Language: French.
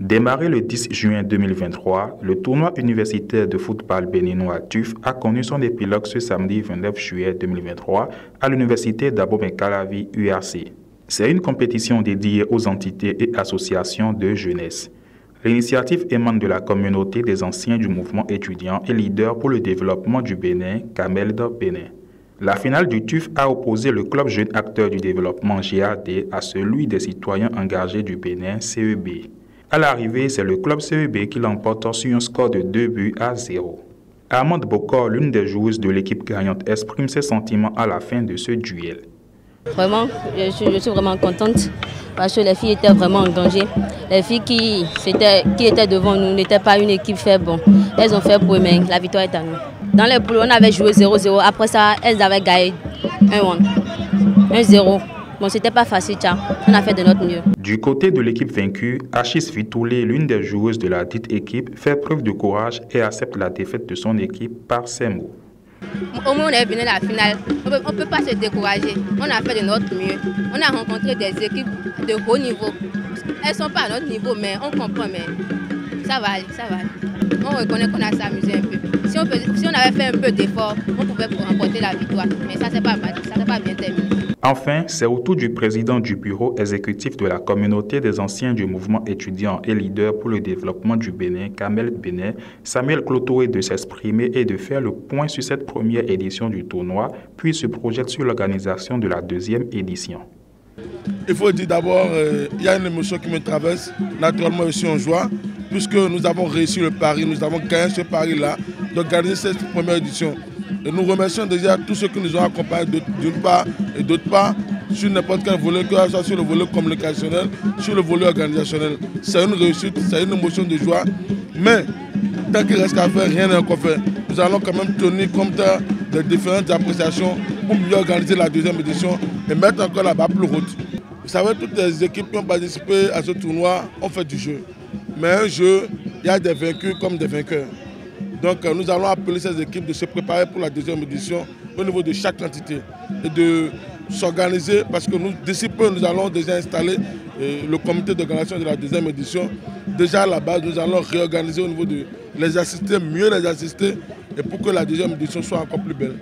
Démarré le 10 juin 2023, le tournoi universitaire de football béninois TUF a connu son épilogue ce samedi 29 juillet 2023 à l'université d'Abomey-Calavi URC. C'est une compétition dédiée aux entités et associations de jeunesse. L'initiative émane de la communauté des anciens du mouvement étudiant et leader pour le développement du Bénin, CAMELD Bénin. La finale du TUF a opposé le club jeune acteur du développement GAD à celui des citoyens engagés du Bénin, CEB. À l'arrivée, c'est le club CEB qui l'emporte sur un score de 2-0. Armande Bokor, l'une des joueuses de l'équipe gagnante, exprime ses sentiments à la fin de ce duel. Vraiment, je suis vraiment contente parce que les filles étaient vraiment engagées. Les filles qui étaient devant nous n'étaient pas une équipe faible. Bon, elles ont fait pour eux, mais la victoire est à nous. Dans les poules, on avait joué 0-0. Après ça, elles avaient gagné 1-0. Bon, c'était pas facile, on a fait de notre mieux. Du côté de l'équipe vaincue, Achis Fitoulé, l'une des joueuses de la dite équipe, fait preuve de courage et accepte la défaite de son équipe par ces mots. Au moins, on est venu à la finale. On ne peut pas se décourager. On a fait de notre mieux. On a rencontré des équipes de haut niveau. Elles ne sont pas à notre niveau, mais on comprend. Mais ça va aller, ça va aller. On reconnaît qu'on a s'amusé un peu. Si on avait fait un peu d'effort, on pouvait remporter la victoire. Mais ça ne s'est pas bien terminé. Enfin, c'est au tour du président du bureau exécutif de la communauté des anciens du mouvement étudiant et leader pour le développement du Bénin, CAMELD Bénin, Samuel Clotoé, de s'exprimer et de faire le point sur cette première édition du tournoi, puis se projette sur l'organisation de la deuxième édition. Il faut dire d'abord, il y a une émotion qui me traverse, naturellement aussi en joie, puisque nous avons réussi le pari, nous avons gagné ce pari-là, d'organiser cette première édition. Et nous remercions déjà tous ceux qui nous ont accompagnés d'une part et d'autre part sur n'importe quel volet, que ce soit sur le volet communicationnel, sur le volet organisationnel. C'est une réussite, c'est une émotion de joie. Mais tant qu'il reste à faire, rien n'est encore fait. Nous allons quand même tenir compte des différentes appréciations pour mieux organiser la deuxième édition et mettre encore la barre plus haute. Vous savez, toutes les équipes qui ont participé à ce tournoi ont fait du jeu. Mais un jeu, il y a des vaincus comme des vainqueurs. Donc nous allons appeler ces équipes de se préparer pour la deuxième édition au niveau de chaque entité et de s'organiser parce que d'ici peu, nous allons déjà installer le comité d'organisation de la deuxième édition. Déjà à la base, nous allons réorganiser au niveau de les assister, mieux les assister et pour que la deuxième édition soit encore plus belle.